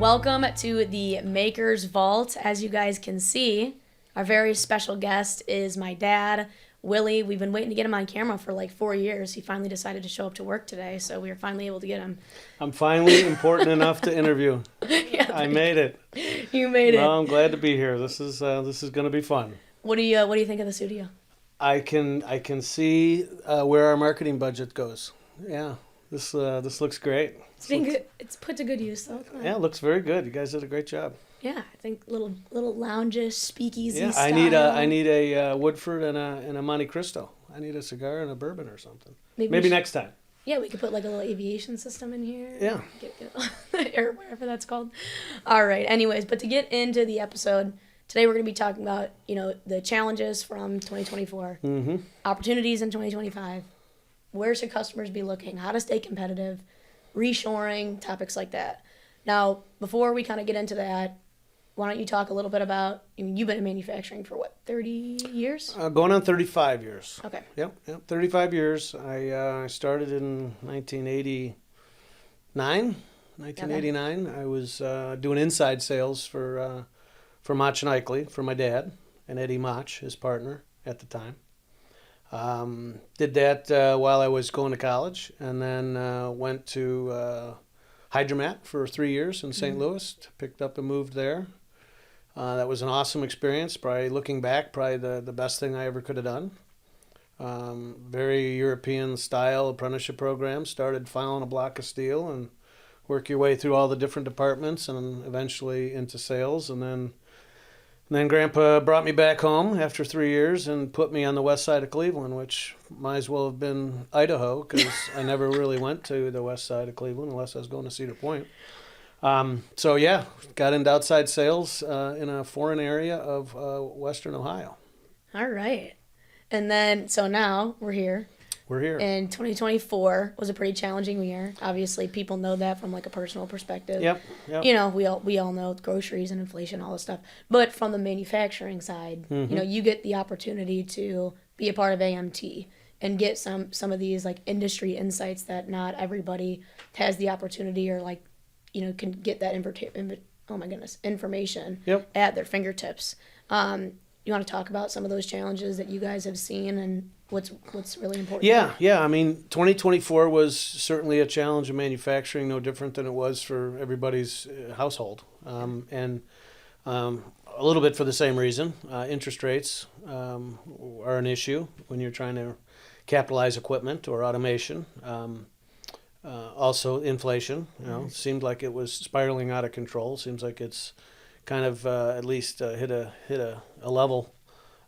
Welcome to the Maker's Vault. As you guys can see, our very special guest is my dad, Willie. We've been waiting to get him on camera for like 4 years. He finally decided to show up to work today, so we were finally able to get him. I'm finally important enough to interview. Yeah, I made it. You made it. Well, I'm glad to be here. This is going to be fun. What do you think of the studio? I can see where our marketing budget goes. Yeah, this looks great. It's been good. It's put to good use though. Yeah, it looks very good. You guys did a great job. Yeah, I think little lounges, speakeasy. Yeah, style. I need a Woodford and a Monte Cristo. I need a cigar and a bourbon or something. Maybe next time. Yeah, we could put like a little aviation system in here. Yeah. Get or whatever that's called. All right. Anyways, but to get into the episode, today we're going to be talking about, the challenges from 2024, opportunities in 2025, where should customers be looking, how to stay competitive, reshoring, topics like that. Now, before we kind of get into that, why don't you talk a little bit about, you've been in manufacturing for what, 30 years? Going on 35 years. Okay. Yep, 35 years. I started in 1989. I was doing inside sales for Mach and Eichele, for my dad, and Eddie Mach, his partner at the time. Did that while I was going to college, and then went to Hydromat for 3 years in St. Louis. Picked up and moved there. That was an awesome experience. Probably looking back, the best thing I ever could have done. Very European style apprenticeship program. Started filing a block of steel and work your way through all the different departments and eventually into sales. And then Grandpa brought me back home after 3 years and put me on the west side of Cleveland, which might as well have been Idaho because I never really went to the west side of Cleveland unless I was going to Cedar Point. So yeah, got into outside sales in a foreign area of Western Ohio. All right. And then, so now we're here. We're here. And 2024 was a pretty challenging year. Obviously, people know that from like a personal perspective. Yep. We all know groceries and inflation, all this stuff. But from the manufacturing side, you get the opportunity to be a part of AMT and get some of these like industry insights that not everybody has the opportunity or like, can get that information at their fingertips. You want to talk about some of those challenges that you guys have seen and what's really important? Yeah. I mean, 2024 was certainly a challenge in manufacturing, no different than it was for everybody's household. And a little bit for the same reason. Interest rates are an issue when you're trying to capitalize equipment or automation. Also inflation, seemed like it was spiraling out of control. Seems like it's kind of at least hit a level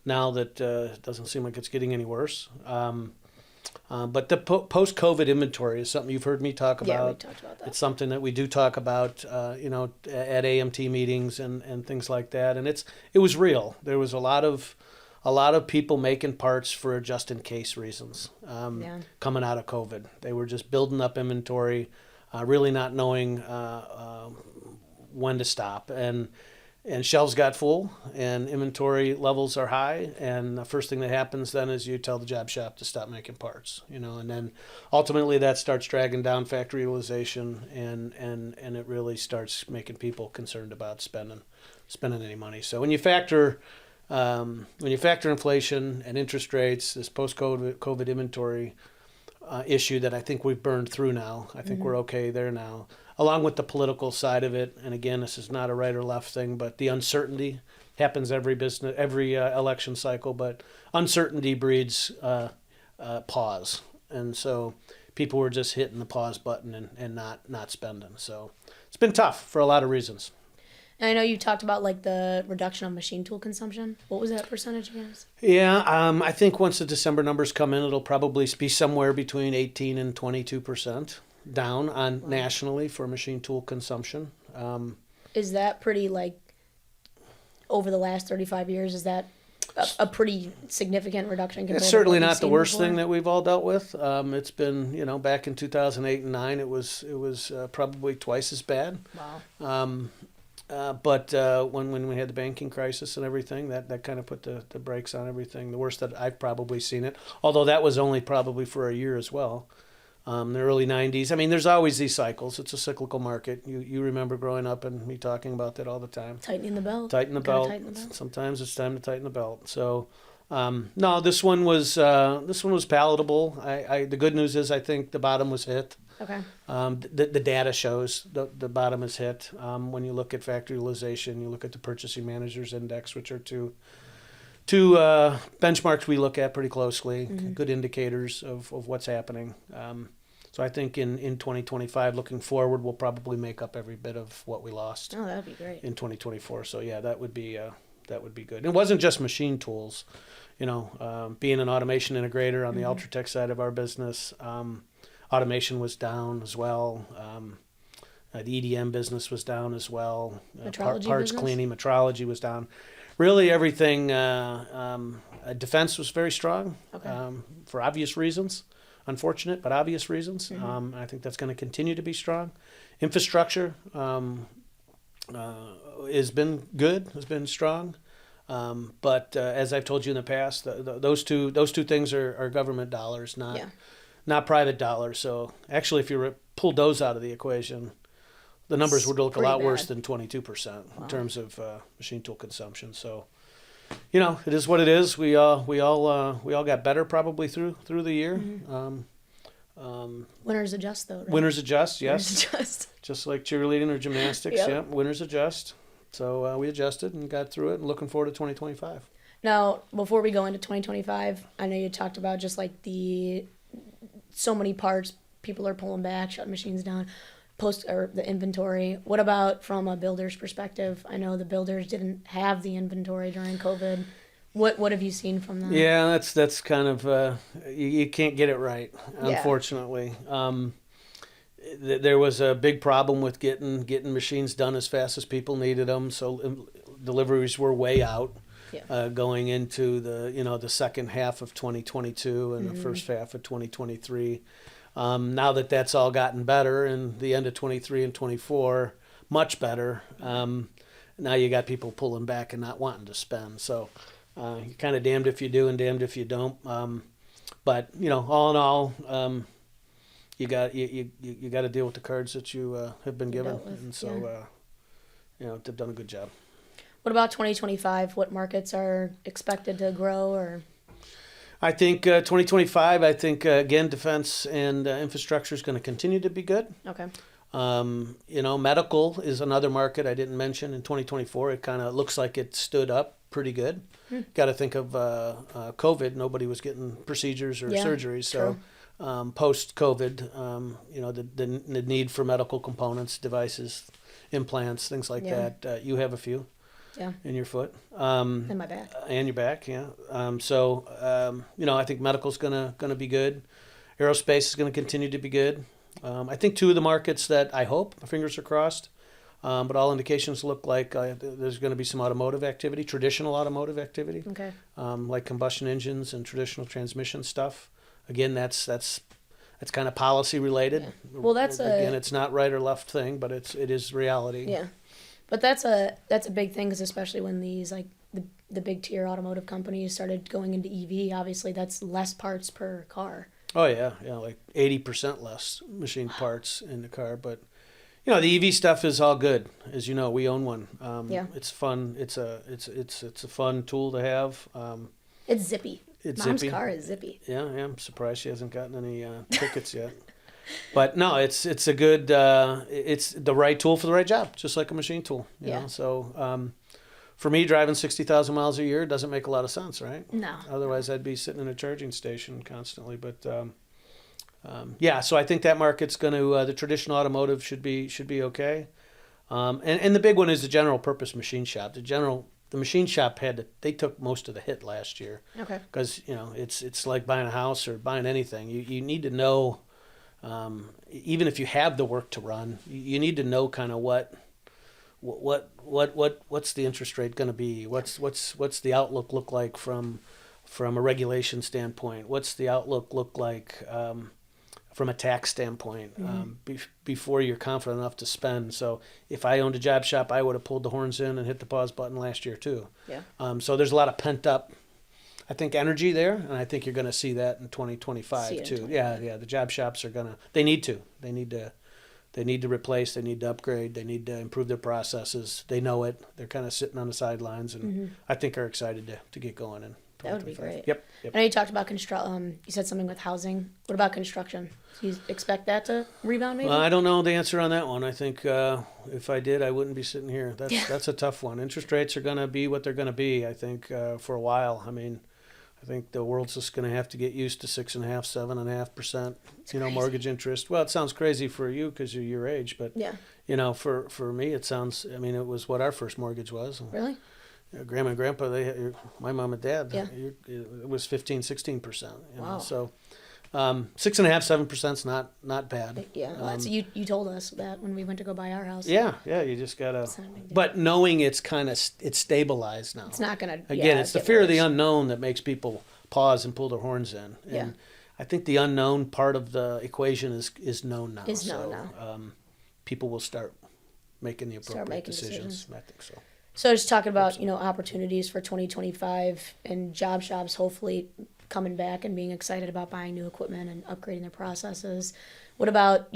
now that doesn't seem like it's getting any worse. But the post-COVID inventory is something you've heard me talk about. Yeah, we talked about that. It's something that we do talk about, at AMT meetings and things like that. And it was real. There was a lot of people making parts for just-in-case reasons coming out of COVID. They were just building up inventory, really not knowing when to stop. And shelves got full, and inventory levels are high, and the first thing that happens then is you tell the job shop to stop making parts, and then ultimately that starts dragging down factory utilization, and it really starts making people concerned about spending any money. So when you factor inflation and interest rates, this post-COVID inventory issue that I think we've burned through now, I think we're okay there now, along with the political side of it. And again, this is not a right or left thing, but the uncertainty happens every election cycle, but uncertainty breeds pause. And so people were just hitting the pause button and not spending. So it's been tough for a lot of reasons. And I know you talked about like the reduction of machine tool consumption. What was that percentage again? Yeah, I think once the December numbers come in, it'll probably be somewhere between 18 and 22% down on nationally for machine tool consumption. Is that pretty like over the last 35 years? Is that a pretty significant reduction compared It's certainly to what not the worst before? thing that we've all dealt with. It's been, back in 2008 and 9, it was probably twice as bad. Wow. But when we had the banking crisis and everything, that kind of put the brakes on everything. The worst that I've probably seen it, although that was only probably for a year as well. the early 90s. I mean, there's always these cycles. It's a cyclical market. You remember growing up and me talking about that all the time. Tightening the belt. Tighten the belt. Sometimes it's time to tighten the belt. So, no, this one was palatable. The good news is I think the bottom was hit. Okay. The data shows the bottom is hit. When you look at factory utilization, you look at the Purchasing Managers Index, which are two benchmarks we look at pretty closely, good indicators of what's happening. So I think in 2025, looking forward, we'll probably make up every bit of what we lost. Oh, that would be great. In 2024. So yeah, that would be good. And it wasn't just machine tools, being an automation integrator on the Ultratech side of our business. Automation was down as well. The EDM business was down as well. Parts business? Cleaning, metrology was down. Really, everything. Defense was very strong, for obvious reasons. Unfortunate, but obvious reasons. I think that's going to continue to be strong. Infrastructure has been good, has been strong. But as I've told you in the past, those two things are government dollars, not private dollars. So actually, if you pulled those out of the equation, the numbers would look a lot worse than 22% in terms of machine tool consumption. So, it is what it is. We all got better probably through the year. Winners adjust, though. Right? Winners adjust, yes. Winners adjust. Just like cheerleading or gymnastics, yep. Winners adjust. So we adjusted and got through it, and looking forward to 2025. Now, before we go into 2025, I know you talked about just like so many parts people are pulling back, shutting machines down. The inventory. What about from a builder's perspective? I know the builders didn't have the inventory during COVID. What have you seen from that? Yeah, that's kind of you can't get it right, unfortunately. There was a big problem with getting machines done as fast as people needed them, so deliveries were way out. Going into the second half of 2022 and the first half of 2023. Now that's all gotten better, and the end of 23 and 24, much better. Now you got people pulling back and not wanting to spend. So you're kind of damned if you do and damned if you don't. But all in all, you got to deal with the cards that you have been given, and so they've done a good job. What about 2025? What markets are expected to grow or? I think 2025, again, defense and infrastructure is going to continue to be good. Okay. Medical is another market I didn't mention in 2024. It kind of looks like it stood up pretty good. Got to think of COVID. Nobody was getting procedures or surgeries. So post-COVID, the need for medical components, devices, implants, things like that. You have a few. Yeah. In your foot. And my back. And your back, yeah. I think medical's gonna be good. Aerospace is gonna continue to be good. I think two of the markets that I hope, my fingers are crossed, but all indications look like there's gonna be some automotive activity, traditional automotive activity. Okay. Like combustion engines and traditional transmission stuff. Again, that's kind of policy related. Yeah. Well, it's not right or left thing, but it is reality. Yeah. But that's a big thing, because especially when these the big tier automotive companies started going into EV, obviously that's less parts per car. Oh yeah, like 80% less machine parts in the car. But the EV stuff is all good, as you know. We own one. It's fun. It's a fun tool to have. It's zippy. Mom's car is zippy. Yeah, I'm surprised she hasn't gotten any tickets yet. But no, it's a good, it's the right tool for the right job, just like a machine tool. You know? So for me, driving 60,000 miles a year doesn't make a lot of sense, right? No. Otherwise, I'd be sitting in a charging station constantly. But so I think that market's going to, the traditional automotive should be okay. And the big one is the general purpose machine shop. The machine shop they took most of the hit last year. Okay. Because it's like buying a house or buying anything. You need to know. Even if you have the work to run, you need to know kind of what's the interest rate going to be? What's the outlook look like from a regulation standpoint? What's the outlook look like from a tax standpoint before you're confident enough to spend? So if I owned a job shop, I would have pulled the horns in and hit the pause button last year too. Yeah. So there's a lot of pent up I think energy there, and I think you're going to see that in 2025 too. Yeah. The job shops are going to. They need to. They need to replace. They need to upgrade. They need to improve their processes. They know it. They're kind of sitting on the sidelines, and I think are excited to get going in. That would be great. Yep. I know you talked about you said something with housing. What about construction? Do you expect that to rebound maybe? Well, I don't know the answer on that one. I think if I did, I wouldn't be sitting here. That's a tough one. Interest rates are going to be what they're going to be, I think, for a while. I mean, I think the world's just going to have to get used to 6.5%, 7.5%, mortgage interest. Well, it sounds crazy for you because you're your age, but for me, it sounds. I mean, it was what our first mortgage was. Really? Grandma and grandpa, my mom and dad, it was 15-16%. Wow. So 6.5%, 7%'s not bad. Yeah, well, you told us that when we went to go buy our house. Yeah, you just gotta. But knowing it's stabilized now. It's not gonna. Again, it's the fear of the unknown that makes people pause and pull their horns in. And I think the unknown part of the equation is known now. People will start making the appropriate decisions. I think so. So just talking about, opportunities for 2025 and job shops hopefully coming back and being excited about buying new equipment and upgrading their processes. What about,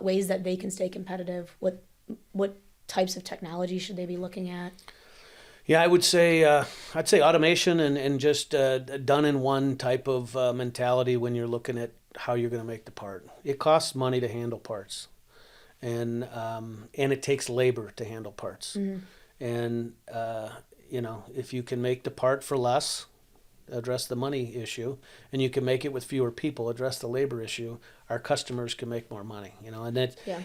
ways that they can stay competitive? What types of technology should they be looking at? Yeah, I would say automation and just done in one type of mentality when you're looking at how you're going to make the part. It costs money to handle parts, and it takes labor to handle parts. Mm-hmm. And, if you can make the part for less, address the money issue, and you can make it with fewer people, address the labor issue, our customers can make more money, and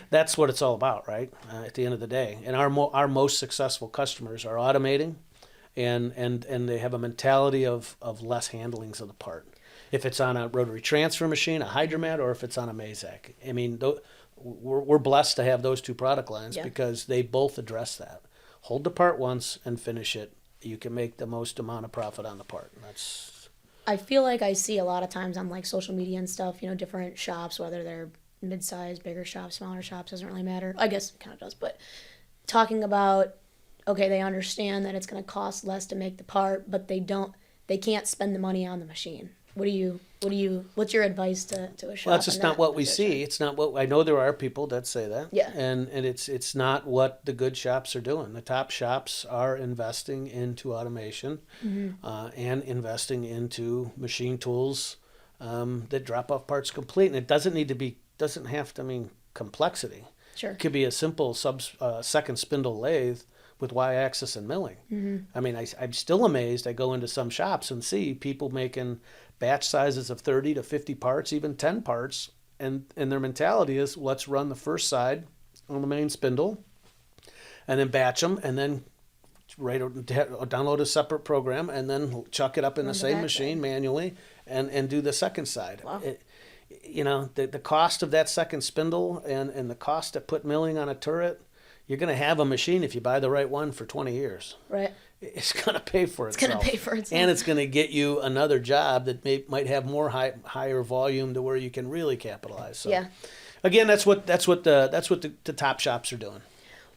that's what it's all about, right? At the end of the day. And our most successful customers are automating, and they have a mentality of less handlings of the part. If it's on a rotary transfer machine, a hydromat, or if it's on a Mazak. I mean, we're blessed to have those two product lines because they both address that. Hold the part once and finish it. You can make the most amount of profit on the part. I feel like I see a lot of times on social media and stuff, different shops, whether they're mid-sized, bigger shops, smaller shops, doesn't really matter. I guess it kind of does, but talking about, okay, they understand that it's going to cost less to make the part, but they can't spend the money on the machine. What's your advice to a shop? Well, that's just not what we see. It's not what I know. There are people that say that. Yeah. And it's not what the good shops are doing. The top shops are investing into automation, and investing into machine tools that drop off parts complete. And it doesn't have to mean complexity. Sure. It could be a simple second spindle lathe with Y-axis and milling. Mm-hmm. I mean, I'm still amazed. I go into some shops and see people making batch sizes of 30 to 50 parts, even 10 parts, and their mentality is, let's run the first side on the main spindle, and then batch them, and then download a separate program, and then chuck it up in the same machine manually, and do the second side. Wow. The cost of that second spindle and the cost to put milling on a turret, you're going to have a machine, if you buy the right one, for 20 years. Right. It's going to pay for itself. It's going to pay for itself. And it's going to get you another job that might have more higher volume to where you can really capitalize. So, again, that's what the top shops are doing.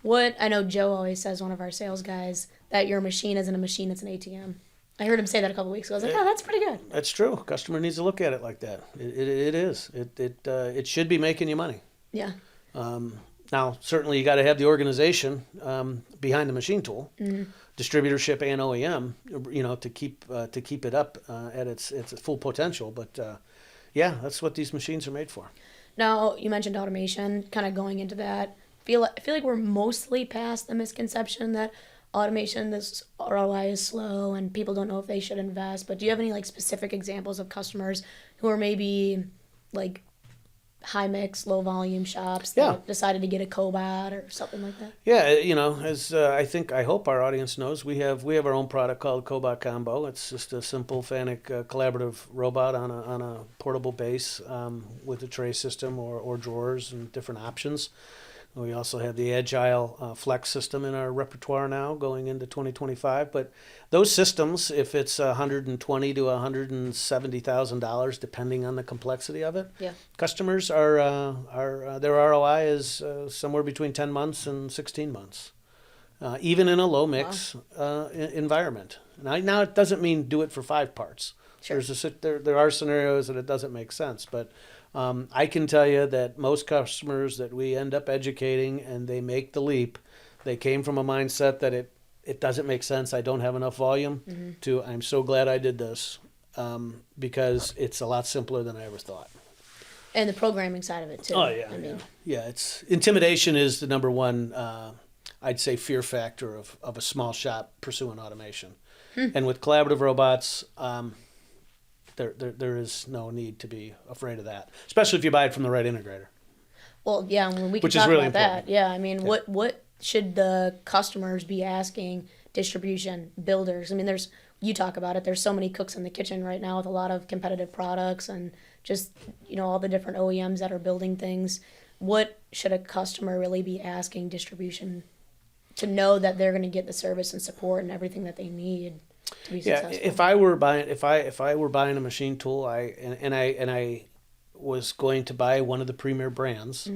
I know Joe always says, one of our sales guys, that your machine isn't a machine, it's an ATM. I heard him say that a couple weeks ago. I was like, that's pretty good. That's true. Customer needs to look at it like that. It is. It should be making you money. Yeah. Now, certainly you got to have the organization behind the machine tool, distributorship and OEM, to keep it up at its full potential. But that's what these machines are made for. Now, you mentioned automation. Kind of going into that, I feel like we're mostly past the misconception that automation, this ROI is slow and people don't know if they should invest. But do you have any specific examples of customers who are maybe high mix, low volume shops that decided to get a cobot or something like that? Yeah, as I hope our audience knows, we have our own product called Cobot Combo. It's just a simple FANUC collaborative robot on a portable base with a tray system or drawers and different options. We also have the Agile Flex system in our repertoire now going into 2025. But those systems, if it's $120,000 to $170,000, depending on the complexity of it, customers are their ROI is somewhere between 10 months and 16 months, even in a low mix environment. Now it doesn't mean do it for 5 parts. Sure. There are scenarios that it doesn't make sense, but I can tell you that most customers that we end up educating and they make the leap, they came from a mindset that it doesn't make sense. I don't have enough volume to, I'm so glad I did this because it's a lot simpler than I ever thought. And the programming side of it too. Oh yeah, yeah. It's intimidation is the number one, I'd say, fear factor of a small shop pursuing automation. And with collaborative robots, there is no need to be afraid of that, especially if you buy it from the right integrator. Well, yeah, when we can Which is talk really about that. important. Yeah, I mean, what should the customers be asking distribution builders? I mean, you talk about it. There's so many cooks in the kitchen right now with a lot of competitive products and just, all the different OEMs that are building things. What should a customer really be asking distribution to know that they're going to get the service and support and everything that they need to be successful? If I were buying a machine tool, I was going to buy one of the premier brands.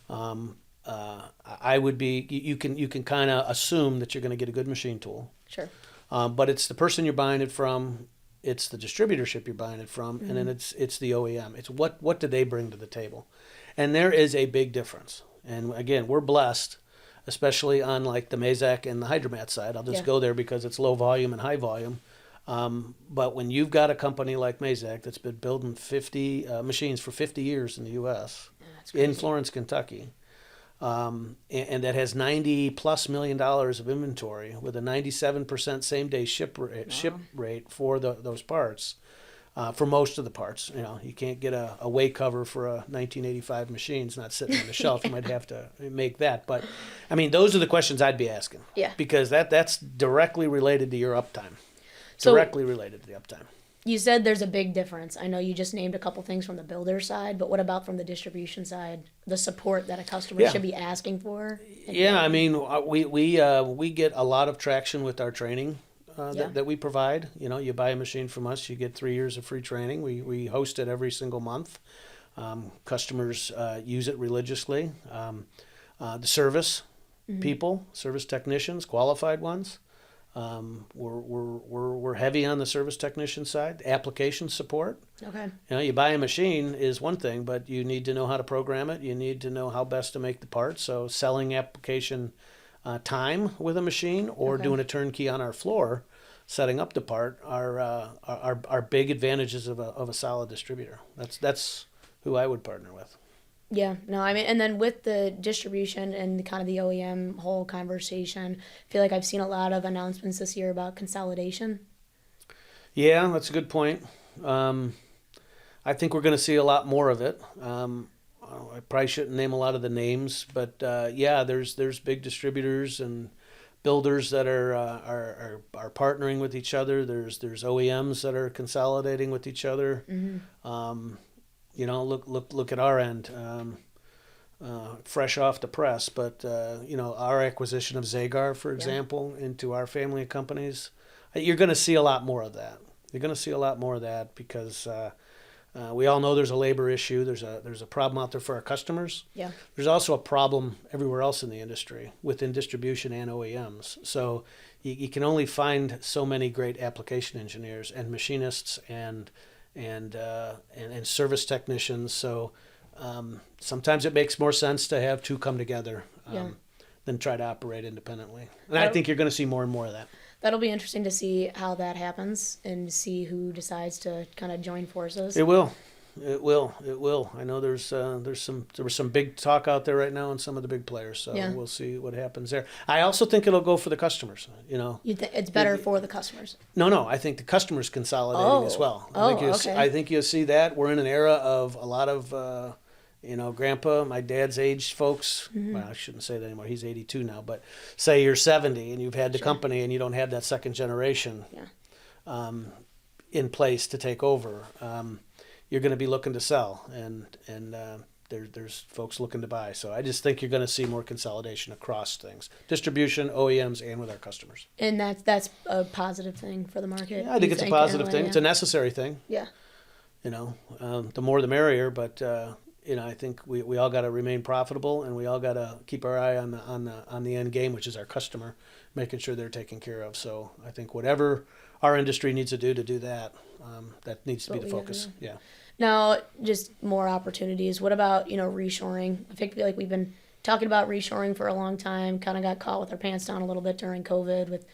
I would be. You can kind of assume that you're going to get a good machine tool. Sure. But it's the person you're buying it from, it's the distributorship you're buying it from, and then it's the OEM. It's what do they bring to the table, and there is a big difference. And again, we're blessed, especially on like the Mazak and the Hydromat side. I'll just go there because it's low volume and high volume. But when you've got a company like Mazak that's been building 50 machines for 50 years in the U.S. in Florence, Kentucky, and that has $90+ million of inventory with a 97% same-day ship rate for those parts, for most of the parts. You can't get a way cover for a 1985 machine. It's not sitting on the shelf. You might have to make that. But, I mean, those are the questions I'd be asking. Yeah. Because that's directly related to your uptime. So, directly related to the uptime. You said there's a big difference. I know you just named a couple things from the builder side, but what about from the distribution side? The support that a customer should be asking for? Yeah, I mean, we get a lot of traction with our training that we provide. You buy a machine from us, you get 3 years of free training. We host it every single month. Customers use it religiously. The service people, service technicians, qualified ones. We're heavy on the service technician side. Application support. Okay. You buy a machine is one thing, but you need to know how to program it. You need to know how best to make the part. So selling application time with a machine or doing a turnkey on our floor, setting up the part are big advantages of a solid distributor. That's who I would partner with. Yeah, no, I mean, and then with the distribution and kind of the OEM whole conversation, I feel like I've seen a lot of announcements this year about consolidation. Yeah, that's a good point. I think we're going to see a lot more of it. I probably shouldn't name a lot of the names, but there's big distributors and builders that are partnering with each other. There's OEMs that are consolidating with each other. Look at our end, fresh off the press, but our acquisition of Zagar, for example, into our family of companies, you're going to see a lot more of that. You're going to see a lot more of that because we all know there's a labor issue. There's a problem out there for our customers. Yeah. There's also a problem everywhere else in the industry within distribution and OEMs. So you can only find so many great application engineers and machinists and service technicians. So sometimes it makes more sense to have two come together than try to operate independently. And I think you're going to see more and more of that. That'll be interesting to see how that happens and see who decides to kind of join forces. It will. I know there was some big talk out there right now on some of the big players, so we'll see what happens there. I also think it'll go for the customers. You think it's better for the customers? No. I think the customers consolidating as well. I think you'll see that. We're in an era of a lot of grandpa, my dad's age folks. Well, I shouldn't say that anymore. He's 82 now, but say you're 70 and you've had the company and you don't have that second generation in place to take over. You're going to be looking to sell, and there's folks looking to buy. So I just think you're going to see more consolidation across things, distribution, OEMs, and with our customers. And that's a positive thing for the market. Yeah, I think it's a positive thing. It's a necessary thing. Yeah. The more the merrier, but I think we all got to remain profitable, and we all got to keep our eye on the end game, which is our customer, making sure they're taken care of. So I think whatever our industry needs to do that, that needs to be the focus. Yeah. Now, just more opportunities. What about, reshoring? I feel like we've been talking about reshoring for a long time, kind of got caught with our pants down a little bit during COVID with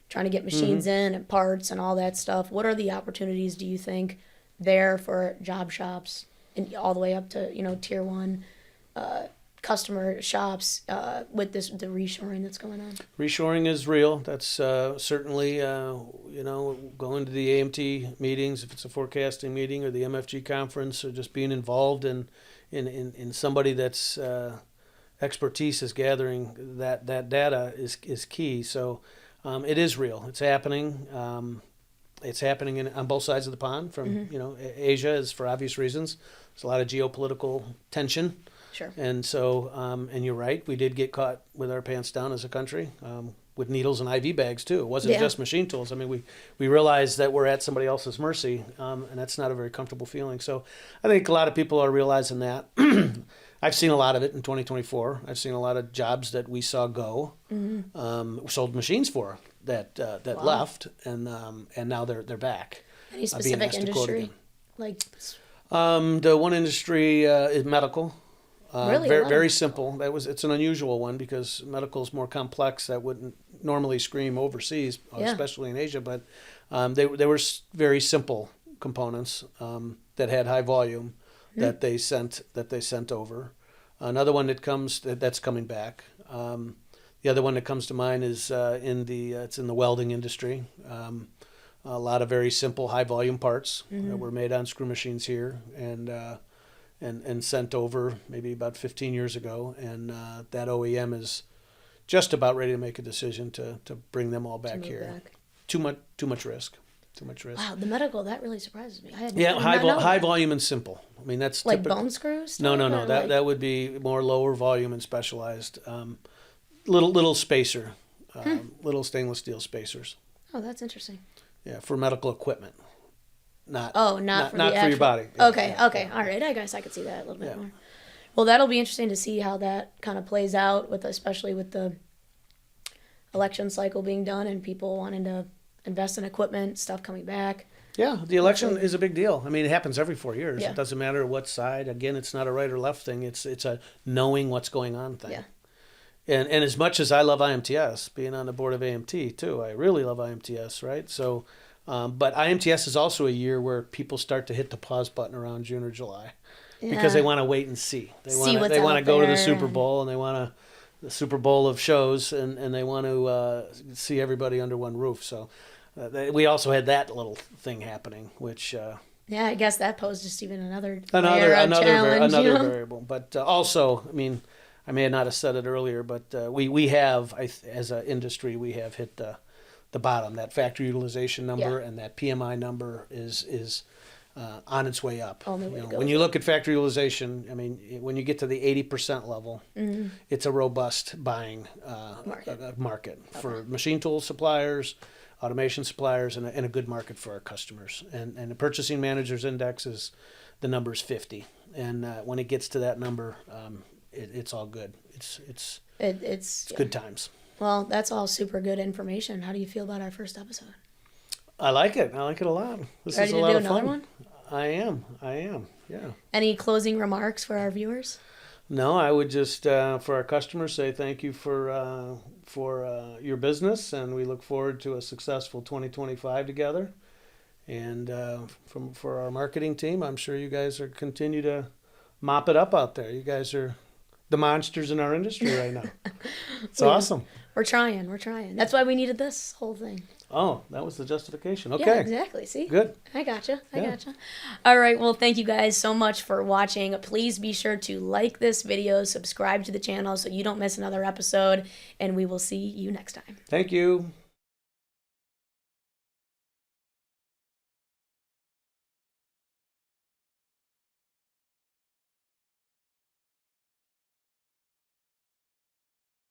trying to get machines in and parts and all that stuff. What are the opportunities, do you think, there for job shops and all the way up to, tier one customer shops with the reshoring that's going on? Reshoring is real. That's certainly, going to the AMT meetings, if it's a forecasting meeting, or the MFG conference, or just being involved in somebody that's expertise is gathering that data is key. So it is real. It's happening. It's happening on both sides of the pond. From Asia is for obvious reasons. There's a lot of geopolitical tension. Sure. And so, and you're right, we did get caught with our pants down as a country, with needles and IV bags too. It wasn't just machine tools. I mean, we realized that we're at somebody else's mercy, and that's not a very comfortable feeling. So I think a lot of people are realizing that. I've seen a lot of it in 2024. I've seen a lot of jobs that we saw go, sold machines for that left, and now they're back. Any specific industry? Like the one industry is medical. Really? Very simple. It's an unusual one because medical is more complex. That wouldn't normally scream overseas, especially in Asia. But they were very simple components that had high volume that they sent over. Another one that's coming back. The other one that comes to mind is it's in the welding industry. A lot of very simple high volume parts that were made on screw machines here and sent over maybe about 15 years ago, and that OEM is just about ready to make a decision to bring them all back here. Too much risk. Wow, the medical, that really surprises me. High volume and simple. I mean, that's like bone screws. No. That would be more lower volume and specialized. Little spacer, little stainless steel spacers. Oh, that's interesting. Yeah, for medical equipment. Not for your body. Okay. All right. I guess I could see that a little bit more. Well, that'll be interesting to see how that kind of plays out, especially with the election cycle being done and people wanting to invest in equipment, stuff coming back. Yeah, the election is a big deal. I mean, it happens every 4 years. Yeah. It doesn't matter what side. Again, it's not a right or left thing. It's a knowing what's going on thing. Yeah. And as much as I love IMTS, being on the board of AMT too, I really love IMTS, right? So, but IMTS is also a year where people start to hit the pause button around June or July because they want to wait and see. They want to go to the Super Bowl, and they want the Super Bowl of shows, and they want to see everybody under one roof. So we also had that little thing happening, which I guess that posed just even another challenge, variable. But also, I mean, I may not have said it earlier, but we have, as an industry, we have hit the bottom. That factory utilization number and that PMI number is on its way up. When you look at factory utilization, I mean, when you get to the 80% level, it's a robust buying market for machine tool suppliers, automation suppliers, and a good market for our customers. And the purchasing manager's index the number is 50. And when it gets to that number, it's all good. It's good times. Well, that's all super good information. How do you feel about our first episode? I like it. I like it a lot. This Ready is a lot of fun. Ready to do another one? I am. Yeah. Any closing remarks for our viewers? No, I would just for our customers say thank you for your business, and we look forward to a successful 2025 together. And for our marketing team, I'm sure you guys continue to mop it up out there. You guys are the monsters in our industry right now. It's awesome. We're trying. That's why we needed this whole thing. Oh, that was the justification. Okay. Yeah, exactly. See? Good. I gotcha. All right. Well, thank you guys so much for watching. Please be sure to like this video, subscribe to the channel so you don't miss another episode, and we will see you next time. Thank you.